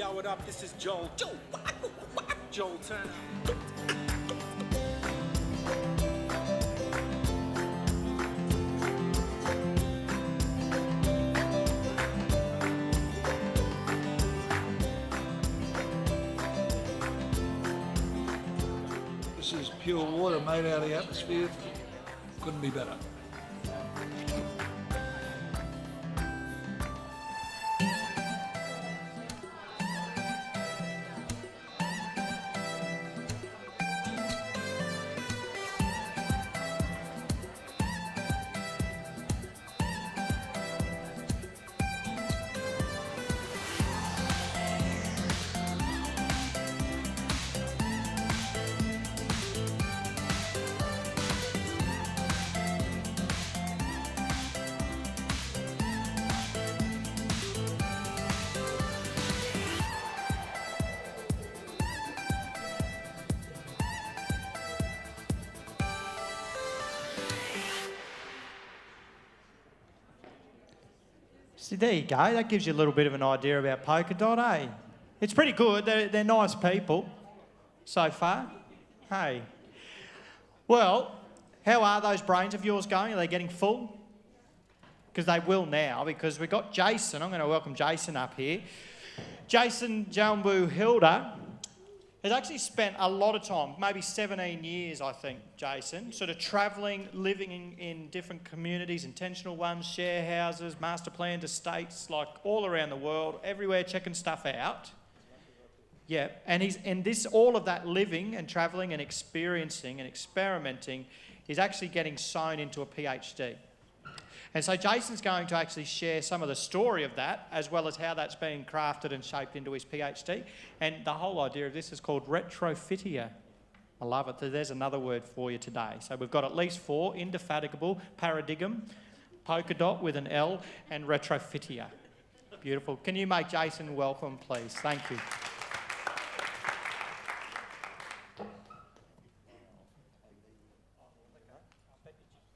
Yo, what up? This is Joel. Joel Turner. This is pure water made out of the atmosphere. Couldn't be better. So there you go. That gives you a little bit of an idea about polkadot, eh? It's pretty good. They're nice people so far. Hey. Well, how are those brains of yours going? Are they getting full? Because they will now, because we've got Jason. I'm going to welcome Jason up here. Jason DJALMBU HILDER has actually spent a lot of time, maybe 17 years, I think, Jason, sort of travelling, living in different communities, intentional ones, share houses, master planned estates, like all around the world, everywhere, checking stuff out. Yeah, and all of that living and travelling and experiencing and experimenting is actually getting sewn into a PhD. And so Jason's going to actually share some of the story of that, as well as how that's being crafted and shaped into his PhD. And the whole idea of this is called RETROFITIA. I love it. There's another word for you today. So we've got at least 4: indefatigable, paradigm, polkadot with an L, and RETROFITIA. Beautiful. Can you make Jason welcome, please? Thank you.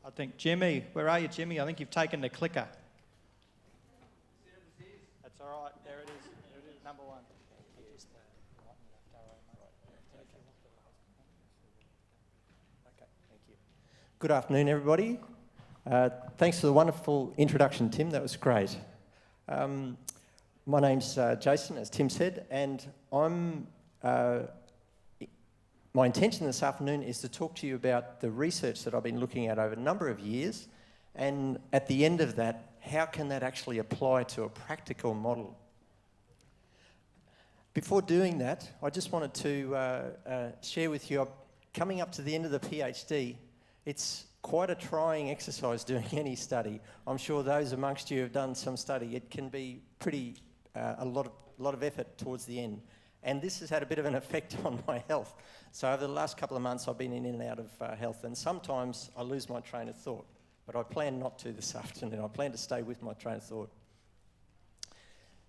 I think, Jimmy, where are you, Jimmy? I think you've taken the clicker. That's all right. There it is. There it is, number 1. Okay, thank you. Good afternoon, everybody. Thanks for the wonderful introduction, Tim. That was great. My name's Jason, as Tim said, and my intention this afternoon is to talk to you about the research that I've been looking at over a number of years, and at the end of that, how can that actually apply to a practical model? Before doing that, I just wanted to share with you, coming up to the end of the PhD, it's quite a trying exercise doing any study. I'm sure those amongst you have done some study. It can be pretty, a lot of effort towards the end. And this has had a bit of an effect on my health. So over the last couple of months, I've been in and out of health, and sometimes I lose my train of thought. But I plan not to this afternoon. I plan to stay with my train of thought.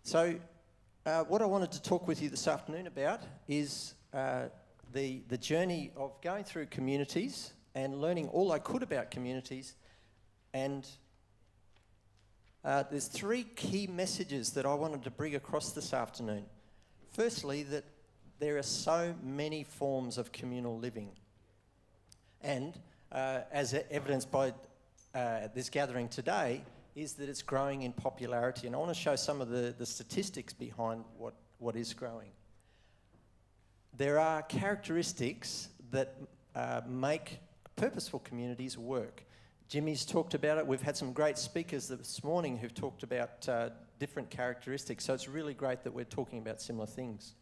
So what I wanted to talk with you this afternoon about is the journey of going through communities and learning all I could about communities. And there's 3 key messages that I wanted to bring across this afternoon. Firstly, that there are so many forms of communal living. And as evidenced by this gathering today, is that it's growing in popularity. And I want to show some of the statistics behind what is growing. There are characteristics that make purposeful communities work. Jimmy's talked about it. We've had some great speakers this morning who've talked about different characteristics, so it's really great that we're talking about similar things.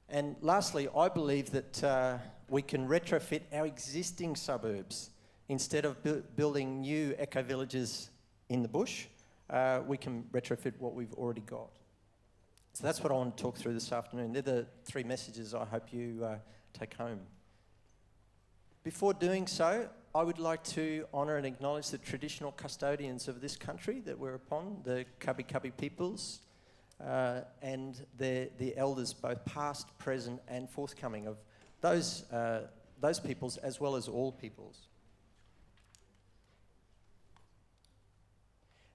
And lastly, I believe that we can retrofit our existing suburbs. Instead of building new eco-villages in the bush, we can retrofit what we've already got. So that's what I want to talk through this afternoon. They're the 3 messages I hope you take home. Before doing so, I would like to honour and acknowledge the traditional custodians of this country that we're upon, the Kabi Kabi peoples, and the elders, both past, present and forthcoming, of those peoples as well as all peoples.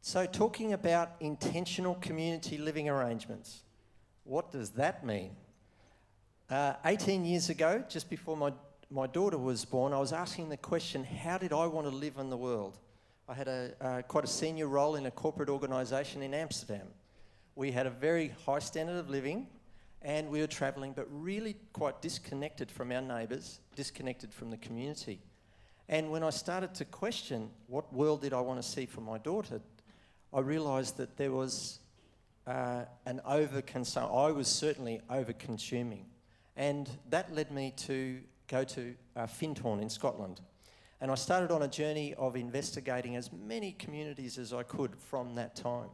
So talking about intentional community living arrangements, what does that mean? 18 years ago, just before my daughter was born, I was asking the question, how did I want to live in the world? I had quite a senior role in a corporate organisation in Amsterdam. We had a very high standard of living, and we were travelling, but really quite disconnected from our neighbours, disconnected from the community. And when I started to question what world did I want to see for my daughter, I realised that there was an overconsumption. I was certainly over-consuming. And that led me to go to Findhorn in Scotland. And I started on a journey of investigating as many communities as I could from that time.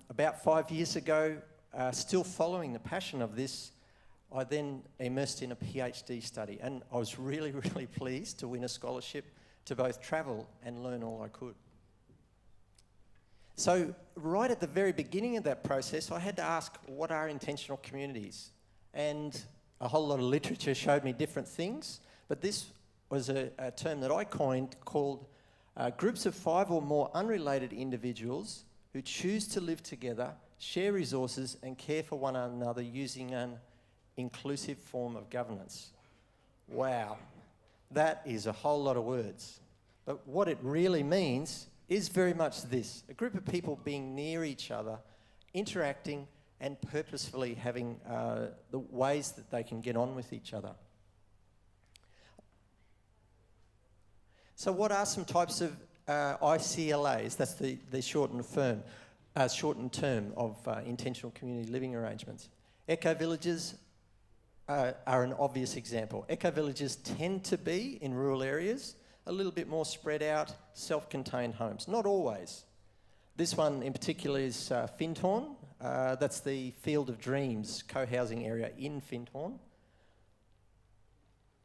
About 5 years ago, still following the passion of this, I then immersed in a PhD study, and I was really, really pleased to win a scholarship to both travel and learn all I could. So right at the very beginning of that process, I had to ask, what are intentional communities? And a whole lot of literature showed me different things, but this was a term that I coined called groups of 5 or more unrelated individuals who choose to live together, share resources, and care for one another using an inclusive form of governance. Wow, that is a whole lot of words. But what it really means is very much this: a group of people being near each other, interacting, and purposefully having the ways that they can get on with each other. So what are some types of ICLAs? That's the shortened term of intentional community living arrangements. Ecovillages are an obvious example. Ecovillages tend to be, in rural areas, a little bit more spread out, self-contained homes. Not always. This one in particular is Findhorn. That's the Field of Dreams co-housing area in Findhorn.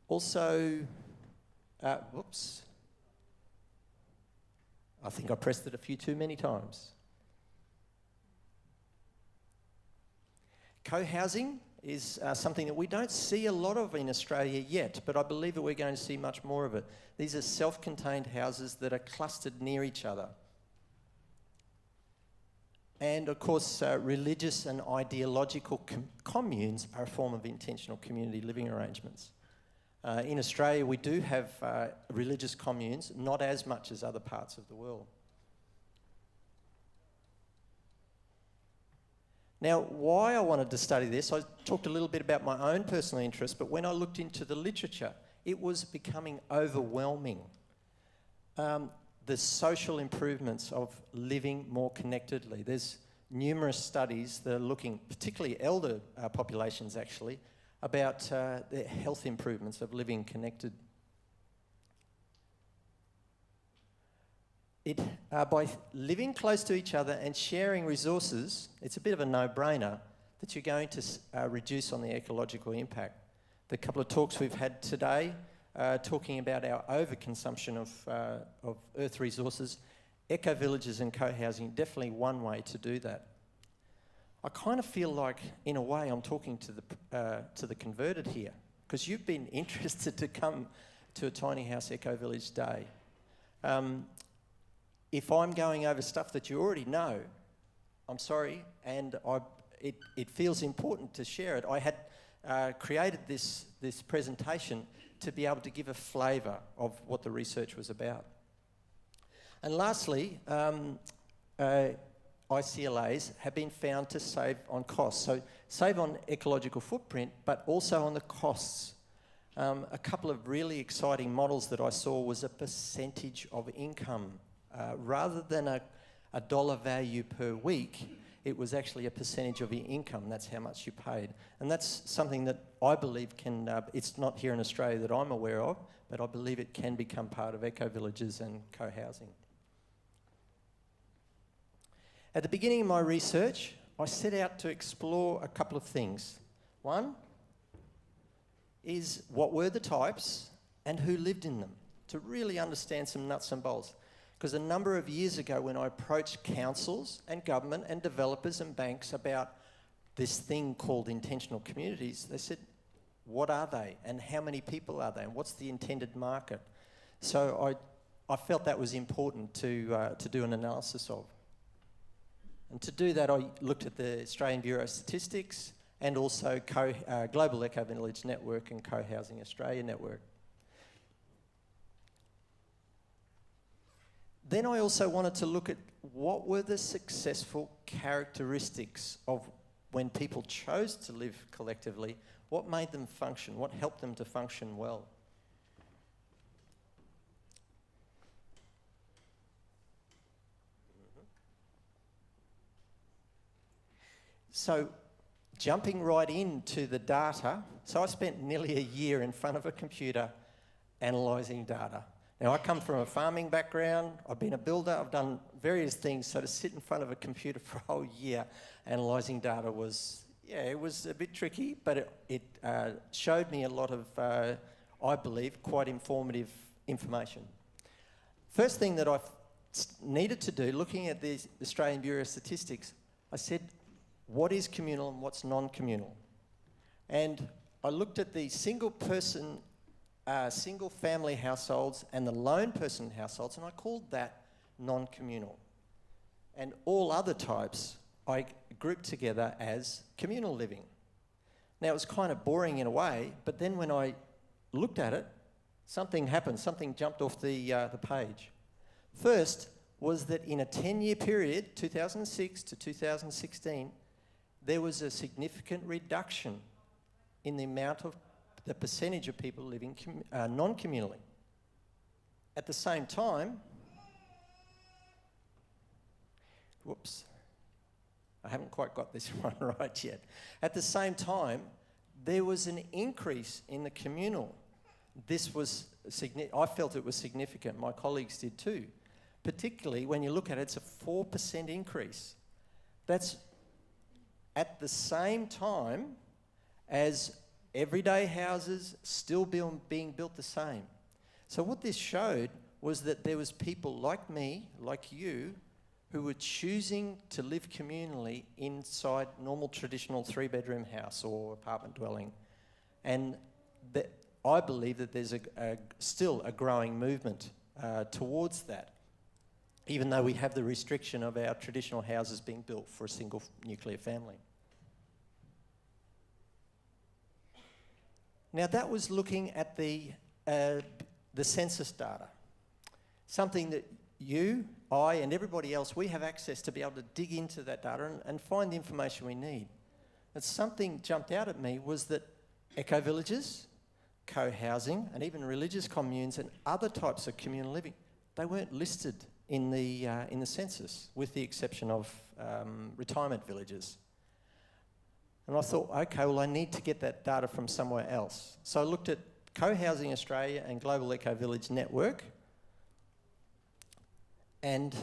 Also, whoops. I think I pressed it a few too many times. Co-housing is something that we don't see a lot of in Australia yet, but I believe that we're going to see much more of it. These are self-contained houses that are clustered near each other. And of course, religious and ideological communes are a form of intentional community living arrangements. In Australia, we do have religious communes, not as much as other parts of the world. Now, why I wanted to study this, I talked a little bit about my own personal interest, but when I looked into the literature, it was becoming overwhelming. The social improvements of living more connectedly. There's numerous studies that are looking, particularly elder populations actually, about the health improvements of living connected. By living close to each other and sharing resources, it's a bit of a no-brainer that you're going to reduce on the ecological impact. The couple of talks we've had today talking about our overconsumption of earth resources, eco-villages and co-housing, definitely one way to do that. I kind of feel like, in a way, I'm talking to the converted here, because you've been interested to come to a tiny house eco-village day. If I'm going over stuff that you already know, I'm sorry, and it feels important to share it. I had created this presentation to be able to give a flavour of what the research was about. And lastly, ICLAs have been found to save on costs. So save on ecological footprint, but also on the costs. A couple of really exciting models that I saw was a percentage of income. Rather than a dollar value per week, it was actually a percentage of your income. That's how much you paid. And that's something that I believe can, it's not here in Australia that I'm aware of, but I believe it can become part of eco-villages and co-housing. At the beginning of my research, I set out to explore a couple of things. One is what were the types and who lived in them, to really understand some nuts and bolts. Because a number of years ago, when I approached councils and government and developers and banks about this thing called intentional communities, they said, what are they and how many people are they and what's the intended market? So I felt that was important to do an analysis of. And to do that, I looked at the Australian Bureau of Statistics and also Global Ecovillage Network and Co-Housing Australia Network. Then I also wanted to look at what were the successful characteristics of when people chose to live collectively, what made them function, what helped them to function well. So, jumping right into the data, so I spent nearly a year in front of a computer analysing data. Now, I come from a farming background, I've been a builder, I've done various things, so to sit in front of a computer for a whole year analysing data was, yeah, it was a bit tricky, but it showed me a lot of, I believe, quite informative information. First thing that I needed to do, looking at the Australian Bureau of Statistics, I said, what is communal and what's non-communal? And I looked at the single person, single family households and the lone person households, and I called that non-communal. And all other types I grouped together as communal living. Now, it was kind of boring in a way, but then when I looked at it, something happened, something jumped off the page. First was that in a 10-year period, 2006 to 2016, there was a significant reduction in the amount of the percentage of people living non-communally. At the same time, whoops, I haven't quite got this one right yet. At the same time, there was an increase in the communal. This was, I felt it was significant, my colleagues did too. Particularly when you look at it, it's a 4% increase. That's at the same time as everyday houses still being built the same. So what this showed was that there was people like me, like you, who were choosing to live communally inside normal traditional 3-bedroom house or apartment dwelling. And that I believe that there's still a growing movement towards that, even though we have the restriction of our traditional houses being built for a single nuclear family. Now, that was looking at the census data, something that you, I, and everybody else, we have access to be able to dig into that data and find the information we need. And something jumped out at me was that ecovillages, co-housing, and even religious communes and other types of communal living, they weren't listed in the census, with the exception of retirement villages. And I thought, okay, well, I need to get that data from somewhere else. So I looked at Co-Housing Australia and Global Ecovillage Network, and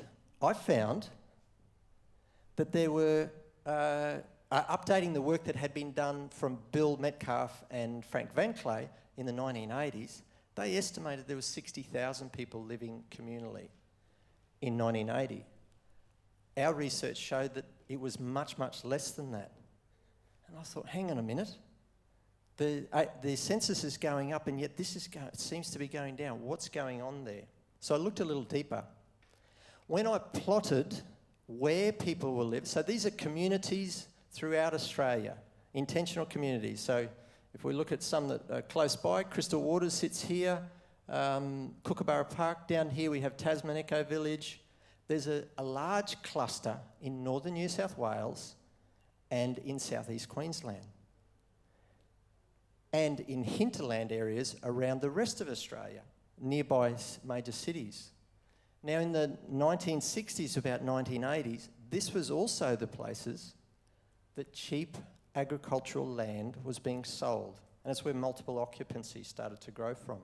I found that there were, updating the work that had been done from Bill Metcalf and Frank Van Clay in the 1980s, they estimated there was 60,000 people living communally in 1980. Our research showed that it was much, much less than that. And I thought, hang on a minute, the census is going up and yet it seems to be going down. What's going on there? So I looked a little deeper. When I plotted where people will live, so these are communities throughout Australia, intentional communities. So if we look at some that are close by, Crystal Waters sits here, Kookaburra Park, down here we have Tasman Eco Village. There's a large cluster in northern New South Wales and in Southeast Queensland, and in hinterland areas around the rest of Australia, nearby major cities. Now, in the 1960s, about 1980s, this was also the places that cheap agricultural land was being sold, and it's where multiple occupancy started to grow from.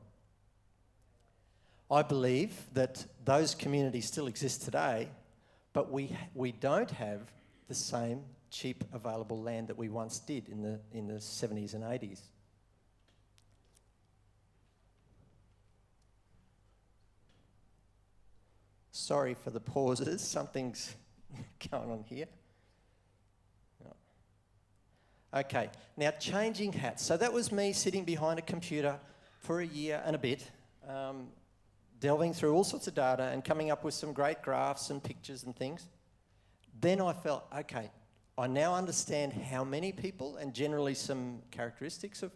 I believe that those communities still exist today, but we don't have the same cheap available land that we once did in the 70s and 80s. Sorry for the pauses, something's going on here. Okay, now changing hats. So that was me sitting behind a computer for a year and a bit, delving through all sorts of data and coming up with some great graphs and pictures and things. then I felt, okay, I now understand how many people and generally some characteristics of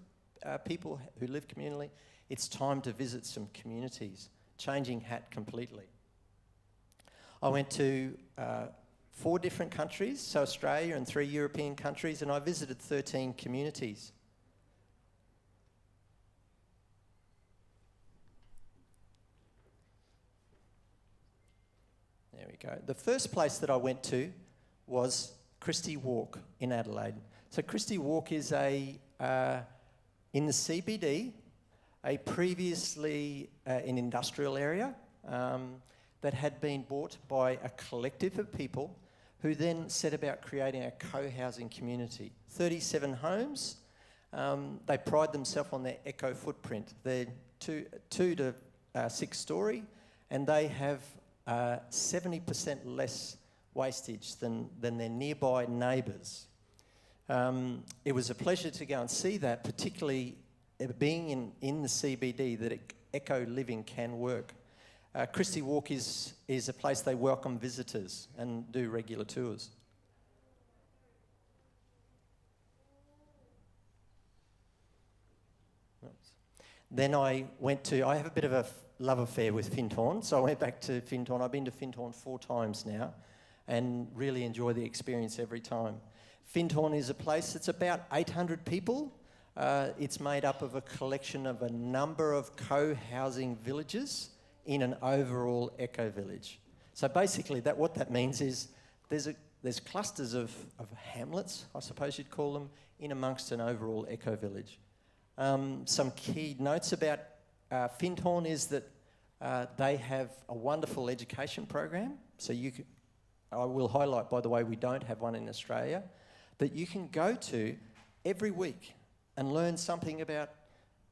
people who live communally. It's time to visit some communities, changing hat completely. I went to 4 different countries, so Australia and 3 European countries, and I visited 13 communities. There we go. The first place that I went to was Christie Walk in Adelaide. So Christie Walk is in the CBD, a previously an industrial area that had been bought by a collective of people who then set about creating a co-housing community. 37 homes. They pride themselves on their eco footprint. They're 2 to 6 storey, and they have 70% less wastage than their nearby neighbours. It was a pleasure to go and see that, particularly being in the CBD, that eco living can work. Christie Walk is a place they welcome visitors and do regular tours. Oops. Then I have a bit of a love affair with Findhorn, so I went back to Findhorn. I've been to Findhorn 4 times now and really enjoy the experience every time. Findhorn is a place that's about 800 people. It's made up of a collection of a number of co-housing villages in an overall eco-village. So basically what that means is there's clusters of hamlets, I suppose you'd call them, in amongst an overall eco-village. Some key notes about Findhorn is that they have a wonderful education program. So I will highlight, by the way, we don't have one in Australia, that you can go to every week and learn something about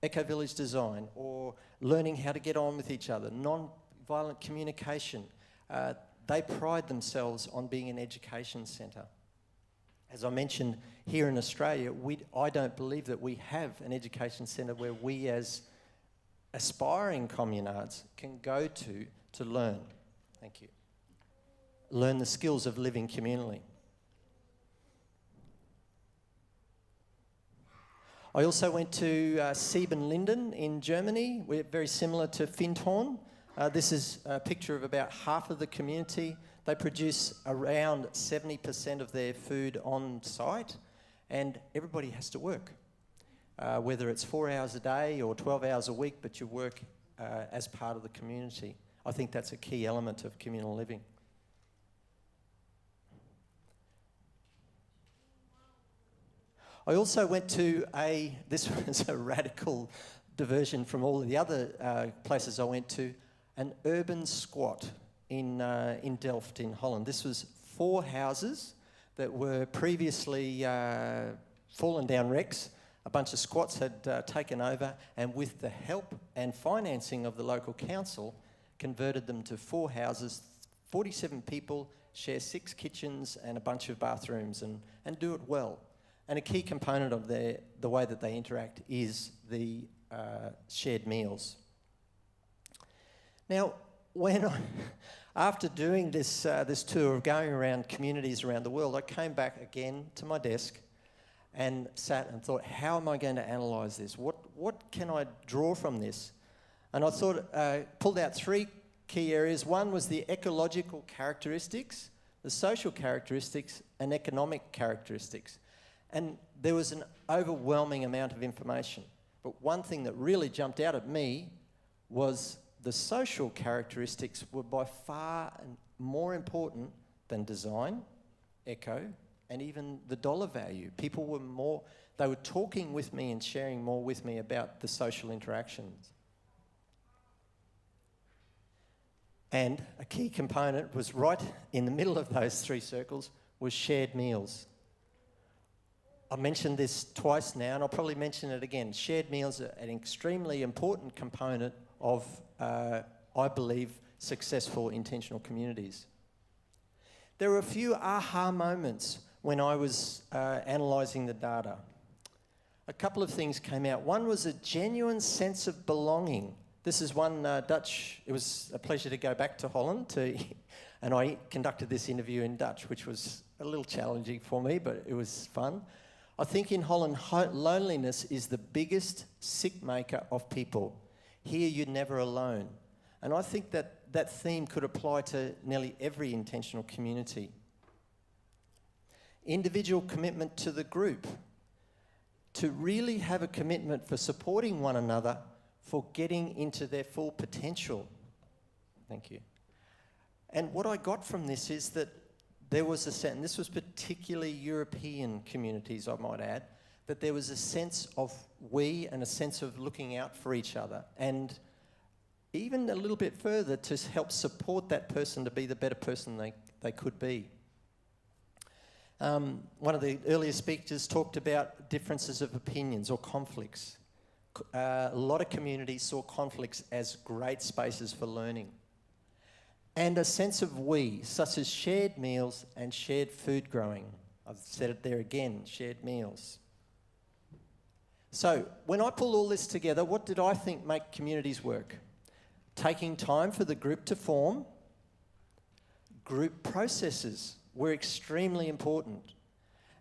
eco-village design or learning how to get on with each other, non-violent communication. They pride themselves on being an education centre. As I mentioned, here in Australia, I don't believe that we have an education centre where we as aspiring communards can go to learn. Thank you. Learn the skills of living communally. I also went to Siebenlinden in Germany. We're very similar to Findhorn. This is a picture of about half of the community. They produce around 70% of their food on site, and everybody has to work. Whether it's 4 hours a day or 12 hours a week, but you work as part of the community. I think that's a key element of communal living. I also went to this was a radical diversion from all of the other places I went to, an urban squat in Delft in Holland. This was 4 houses that were previously fallen down wrecks. A bunch of squats had taken over, and with the help and financing of the local council, converted them to 4 houses, 47 people, share 6 kitchens and a bunch of bathrooms, and do it well. And a key component of the way that they interact is the shared meals. Now, after doing this tour of going around communities around the world, I came back again to my desk and sat and thought, how am I going to analyse this? What can I draw from this? And I thought, pulled out 3 key areas. One was the ecological characteristics, the social characteristics, and economic characteristics. And there was an overwhelming amount of information. But one thing that really jumped out at me was the social characteristics were by far more important than design, eco, and even the dollar value. People were they were talking with me and sharing more with me about the social interactions. And a key component was right in the middle of those 3 circles was shared meals. I mentioned this twice now, and I'll probably mention it again. Shared meals are an extremely important component of, I believe, successful intentional communities. There were a few aha moments when I was analysing the data. A couple of things came out. One was a genuine sense of belonging. This is one Dutch, it was a pleasure to go back to Holland And I conducted this interview in Dutch, which was a little challenging for me, but it was fun. I think in Holland, loneliness is the biggest sick maker of people. Here, you're never alone. And I think that that theme could apply to nearly every intentional community. Individual commitment to the group. To really have a commitment for supporting one another, for getting into their full potential. Thank you. And what I got from this is that there was a sense, and this was particularly European communities, I might add, that there was a sense of we and a sense of looking out for each other, and even a little bit further to help support that person to be the better person they could be. One of the earlier speakers talked about differences of opinions or conflicts. A lot of communities saw conflicts as great spaces for learning. And a sense of we, such as shared meals and shared food growing. I've said it there again, shared meals. So when I pull all this together, what did I think make communities work? Taking time for the group to form. Group processes were extremely important.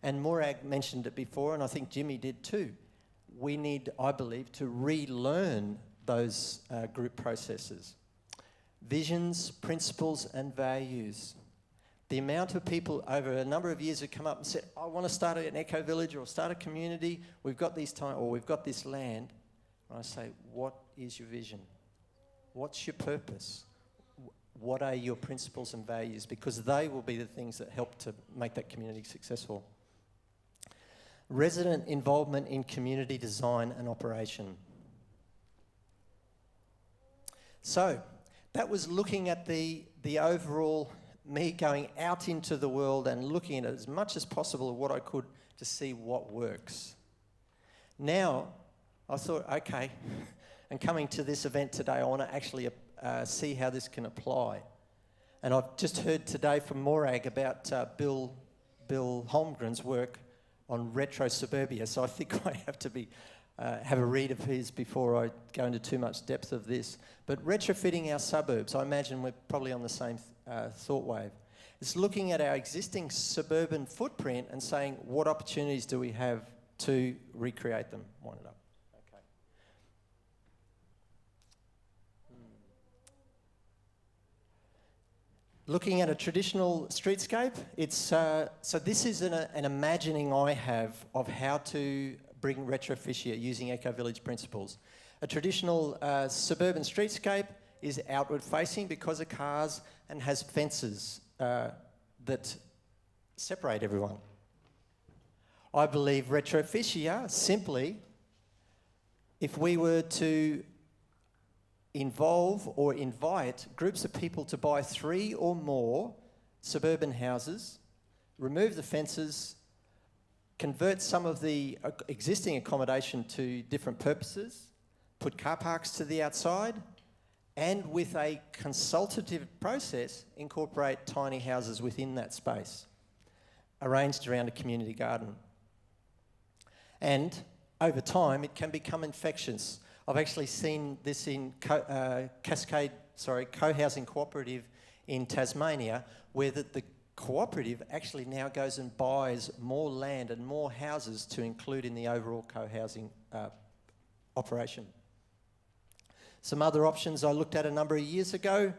And Morag mentioned it before, and I think Jimmy did too. We need, I believe, to relearn those group processes. Visions, principles, and values. The amount of people over a number of years have come up and said, I want to start an eco-village or start a community, we've got this time, or we've got this land. And I say, what is your vision? What's your purpose? What are your principles and values? Because they will be the things that help to make that community successful. Resident involvement in community design and operation. So, that was looking at the overall, me going out into the world and looking at it as much as possible of what I could to see what works. Now, I thought, okay, and coming to this event today, I want to actually see how this can apply. And I've just heard today from Morag about Bill Holmgren's work on retro-suburbia, so I think I have to have a read of his before I go into too much depth of this. But retrofitting our suburbs, I imagine we're probably on the same thought wave. It's looking at our existing suburban footprint and saying, what opportunities do we have to recreate them? Wind it up. Okay. Looking at a traditional streetscape, it's so this is an imagining I have of how to bring retrofittia using eco-village principles. A traditional suburban streetscape is outward facing because of cars and has fences that separate everyone. I believe retrofittia simply, if we were to involve or invite groups of people to buy 3 or more suburban houses, remove the fences, convert some of the existing accommodation to different purposes, put car parks to the outside, and with a consultative process, incorporate tiny houses within that space, arranged around a community garden. And over time, it can become infectious. I've actually seen this in co-housing cooperative in Tasmania, where the cooperative actually now goes and buys more land and more houses to include in the overall co-housing operation. Some other options I looked at a number of years ago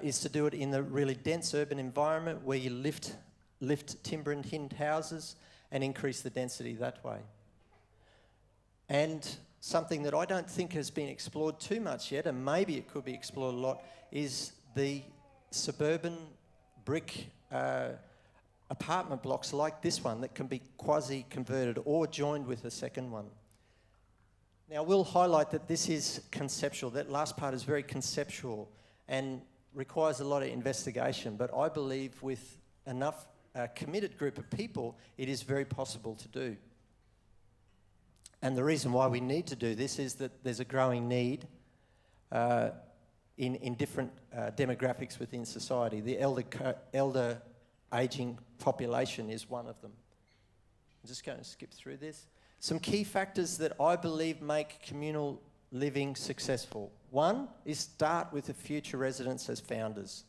is to do it in the really dense urban environment where you lift timber and tinned houses and increase the density that way. And something that I don't think has been explored too much yet, and maybe it could be explored a lot, is the suburban brick apartment blocks like this one that can be quasi-converted or joined with a second one. Now, we'll highlight that this is conceptual. That last part is very conceptual and requires a lot of investigation, but I believe with enough committed group of people, it is very possible to do. And the reason why we need to do this is that there's a growing need in different demographics within society. The elder ageing population is one of them. I'm just going to skip through this. Some key factors that I believe make communal living successful. One is start with the future residents as founders.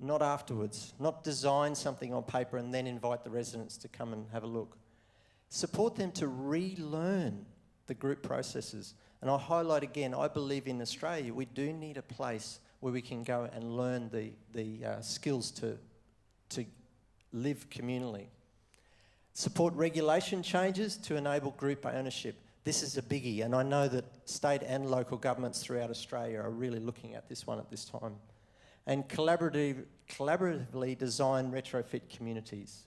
not afterwards. Not design something on paper and then invite the residents to come and have a look. Support them to relearn the group processes. And I highlight again, I believe in Australia we do need a place where we can go and learn the skills to live communally. Support regulation changes to enable group ownership. This is a biggie, and I know that state and local governments throughout Australia are really looking at this one at this time. And collaboratively design retrofit communities.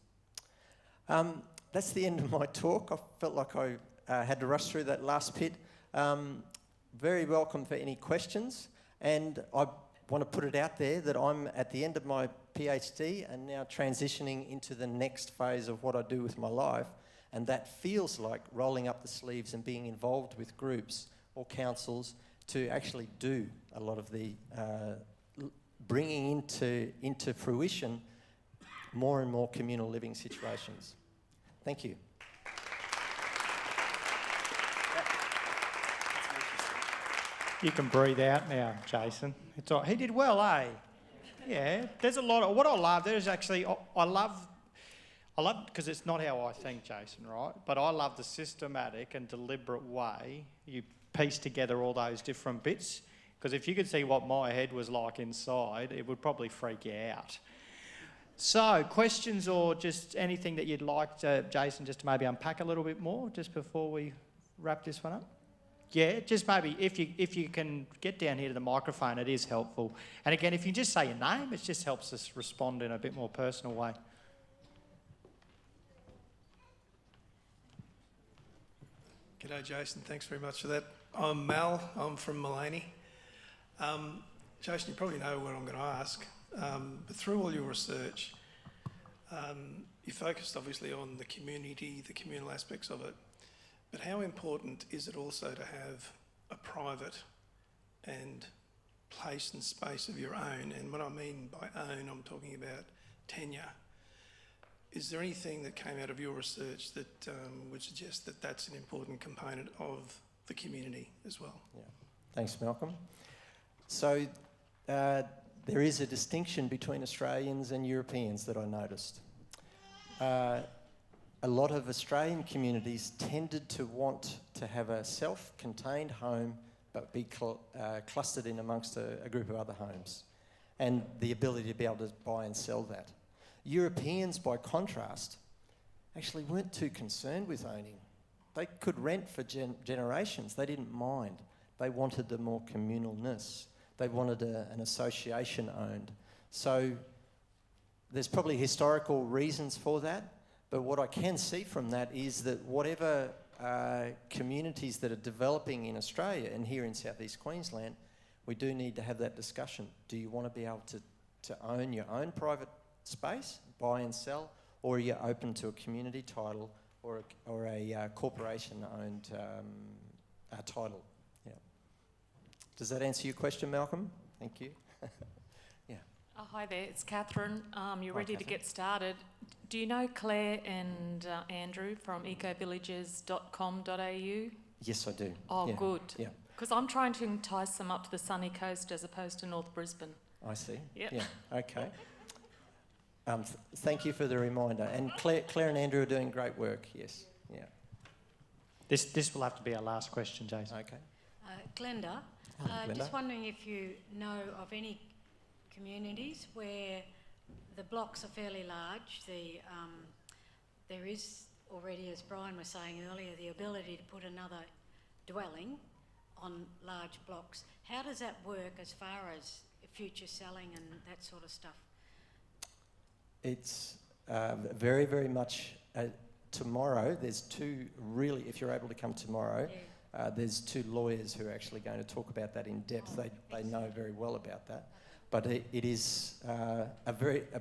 That's the end of my talk. I felt like I had to rush through that last bit. Very welcome for any questions, and I want to put it out there that I'm at the end of my PhD and now transitioning into the next phase of what I do with my life, and that feels like rolling up the sleeves and being involved with groups or councils to actually do a lot of the bringing into fruition more and more communal living situations. Thank you. You can breathe out now, Jason. It's all, he did well, eh? Yeah, there's a lot of, what I love, there's actually, I love, because it's not how I think, Jason, right? But I love the systematic and deliberate way you piece together all those different bits. Because if you could see what my head was like inside, it would probably freak you out. So, questions or just anything that you'd like to, Jason, just to maybe unpack a little bit more just before we wrap this one up? Yeah, just maybe if you can get down here to the microphone, it is helpful. And again, if you just say your name, it just helps us respond in a bit more personal way. G'day Jason, thanks very much for that. I'm Mal, I'm from Mullaney. Jason, you probably know what I'm going to ask, but through all your research, you focused obviously on the community, the communal aspects of it, but how important is it also to have a private and place and space of your own? And what I mean by own, I'm talking about tenure. Is there anything that came out of your research that would suggest that that's an important component of the community as well? Yeah. Thanks, Malcolm. So there is a distinction between Australians and Europeans that I noticed. A lot of Australian communities tended to want to have a self-contained home but be clustered in amongst a group of other homes, and the ability to be able to buy and sell that. Europeans, by contrast, actually weren't too concerned with owning. They could rent for generations. They didn't mind. They wanted the more communalness. They wanted an association owned. So there's probably historical reasons for that, but what I can see from that is that whatever communities that are developing in Australia and here in Southeast Queensland, we do need to have that discussion. Do you want to be able to own your own private space, buy and sell, or are you open to a community title or a corporation-owned title? Yeah. Does that answer your question, Malcolm? Thank you. Yeah. Oh, hi there, it's Catherine. You're ready to Catherine. get started. Do you know Claire and Andrew from ecovillages.com.au? Yes, I do. Oh, yeah. good. Yeah, Because I'm trying to entice them up to the sunny coast as opposed to North Brisbane. I see. Yep. Yeah, okay. Thank you for the reminder. And Claire and Andrew are doing great work, yes. Yeah. This will have to be our last question, Jason. Okay. Glenda, Hello, Glenda. just wondering if you know of any communities where the blocks are fairly large. There is already, as Brian was saying earlier, the ability to put another dwelling on large blocks. How does that work as far as future selling and that sort of stuff? It's very, very much tomorrow. There's two really, if you're able to come tomorrow, Yeah. there's two lawyers who are actually going to talk about that in depth. They know very well about that. But it is a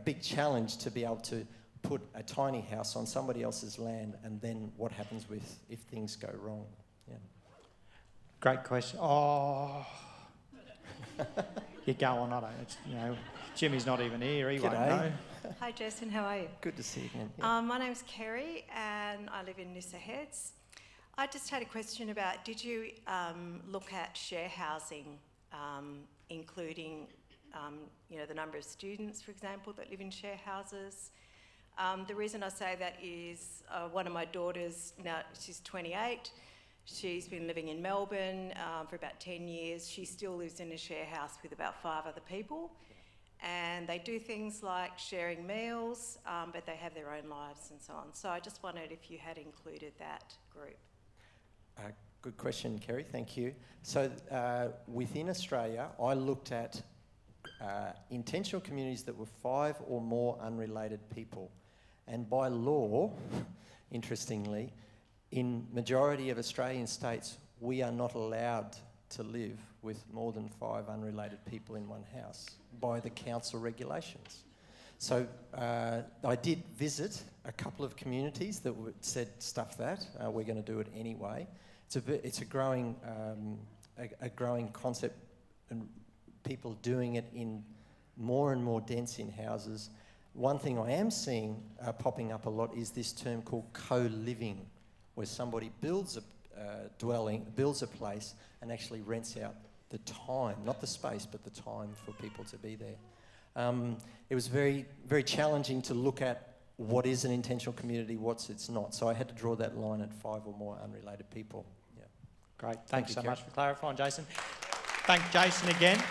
big challenge to be able to put a tiny house on somebody else's land, and then what happens if things go wrong. Yeah. Great question. Oh, you go on. I don't. Jimmy's not even here. He won't G'day. know. Hi Jason, how are you? Good to see you again. Yeah. My name's Kerry and I live in Nissa Heads. I just had a question about, did you look at share housing, including the number of students, for example, that live in share houses. The reason I say that is one of my daughters, now she's 28, she's been living in Melbourne for about 10 years. She still lives in a share house with about 5 other people. And they do things like sharing meals, but they have their own lives and so on. So I just wondered if you had included that group. Good question, Kerry, thank you. So within Australia, I looked at intentional communities that were 5 or more unrelated people. And by law, interestingly, in majority of Australian states, we are not allowed to live with more than 5 unrelated people in one house by the council regulations. So I did visit a couple of communities that said stuff that we're going to do it anyway. It's a growing concept, and people doing it in more and more dense in houses. One thing I am seeing popping up a lot is this term called co-living, where somebody builds a dwelling, builds a place, and actually rents out the time, not the space, but the time for people to be there. It was very, very challenging to look at what is an intentional community, it's not. So I had to draw that line at 5 or more unrelated people. Yeah. Great. Thanks you, so Kerry. much for clarifying, Jason. Thank Jason again.